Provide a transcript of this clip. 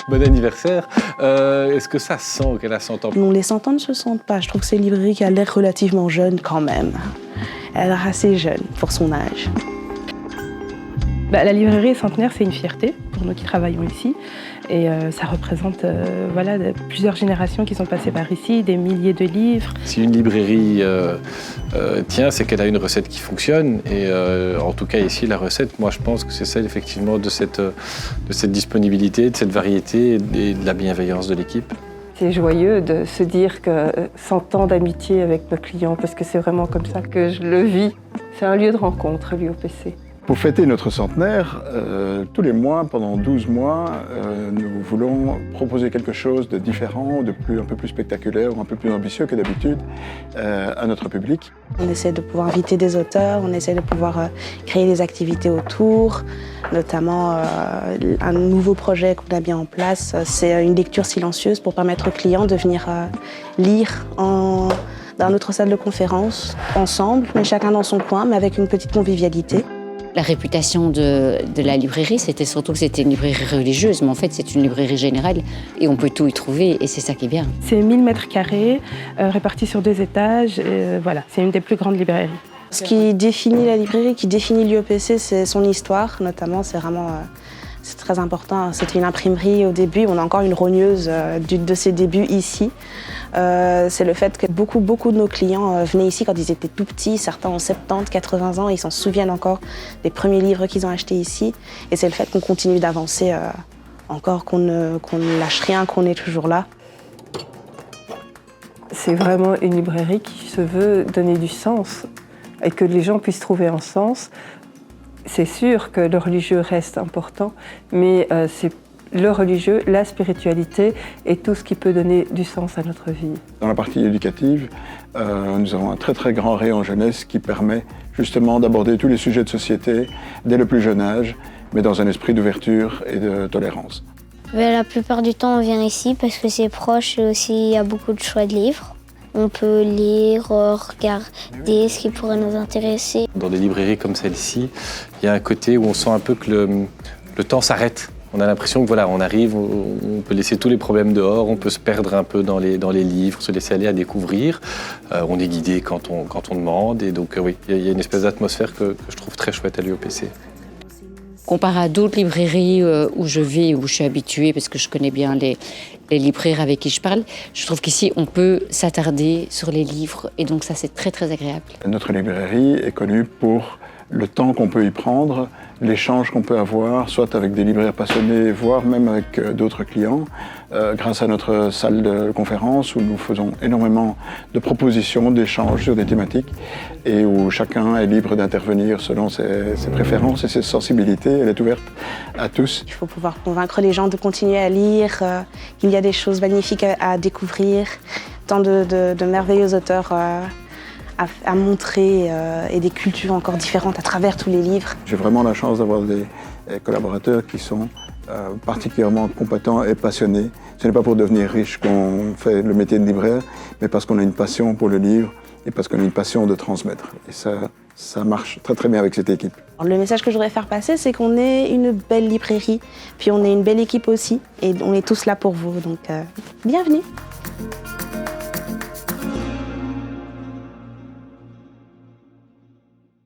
Bon anniversaire. Est-ce que ça sent qu'elle a 100 ans? Non, les 100 ans ne se sentent pas. Je trouve que c'est une librairie qui a l'air relativement jeune quand même. Elle a l'air assez jeune pour son âge. La librairie centenaire, c'est une fierté pour nous qui travaillons ici. Et ça représente plusieurs générations qui sont passées par ici, des milliers de livres. Si une librairie tient, c'est qu'elle a une recette qui fonctionne. Et en tout cas ici, la recette, moi je pense que c'est celle effectivement de cette disponibilité, de cette variété et de la bienveillance de l'équipe. C'est joyeux de se dire que 100 ans d'amitié avec nos clients, parce que c'est vraiment comme ça que je le vis. C'est un lieu de rencontre, l'UOPC. Pour fêter notre centenaire, tous les mois, pendant 12 mois, nous voulons proposer quelque chose de différent, un peu plus spectaculaire ou un peu plus ambitieux que d'habitude à notre public. On essaie de pouvoir inviter des auteurs, on essaie de pouvoir créer des activités autour, notamment un nouveau projet qu'on a mis en place, c'est une lecture silencieuse pour permettre aux clients de venir lire dans notre salle de conférence, ensemble, mais chacun dans son coin, mais avec une petite convivialité. La réputation de la librairie, c'était surtout que c'était une librairie religieuse, mais en fait, c'est une librairie générale et on peut tout y trouver et c'est ça qui est bien. C'est 1000 mètres carrés, répartis sur 2 étages. Voilà, c'est une des plus grandes librairies. Ce qui définit la librairie, qui définit l'UOPC, c'est son histoire, notamment. C'est très important. C'était une imprimerie au début. On a encore une rogneuse de ses débuts ici. C'est le fait que beaucoup de nos clients venaient ici quand ils étaient tout petits. Certains ont 70, 80 ans. Ils s'en souviennent encore des premiers livres qu'ils ont achetés ici. Et c'est le fait qu'on continue d'avancer encore, qu'on ne lâche rien, qu'on est toujours là. C'est vraiment une librairie qui se veut donner du sens et que les gens puissent trouver un sens. C'est sûr que le religieux reste important, mais c'est le religieux, la spiritualité et tout ce qui peut donner du sens à notre vie. Dans la partie éducative, nous avons un très grand rayon jeunesse qui permet justement d'aborder tous les sujets de société dès le plus jeune âge, mais dans un esprit d'ouverture et de tolérance. La plupart du temps, on vient ici parce que c'est proche et aussi il y a beaucoup de choix de livres. On peut lire, regarder ce qui pourrait nous intéresser. Dans des librairies comme celle-ci, il y a un côté où on sent un peu que le temps s'arrête. On a l'impression que voilà, on arrive, on peut laisser tous les problèmes dehors, on peut se perdre un peu dans les livres, se laisser aller à découvrir. On est guidé quand on demande. Et donc oui, il y a une espèce d'atmosphère que je trouve très chouette à l'UOPC. Comparé à d'autres librairies où je vais, où je suis habituée, parce que je connais bien les libraires avec qui je parle, je trouve qu'ici, on peut s'attarder sur les livres et donc ça, c'est très agréable. Notre librairie est connue pour le temps qu'on peut y prendre, l'échange qu'on peut avoir, soit avec des libraires passionnés, voire même avec d'autres clients, grâce à notre salle de conférence où nous faisons énormément de propositions, d'échanges sur des thématiques et où chacun est libre d'intervenir selon ses préférences et ses sensibilités. Elle est ouverte à tous. Il faut pouvoir convaincre les gens de continuer à lire, qu'il y a des choses magnifiques à découvrir, tant de merveilleux auteurs à montrer et des cultures encore différentes à travers tous les livres. J'ai vraiment la chance d'avoir des collaborateurs qui sont particulièrement compétents et passionnés. Ce n'est pas pour devenir riche qu'on fait le métier de libraire, mais parce qu'on a une passion pour le livre et parce qu'on a une passion de transmettre. Et ça marche très bien avec cette équipe. Le message que je voudrais faire passer, c'est qu'on est une belle librairie, puis on est une belle équipe aussi, et on est tous là pour vous, donc bienvenue.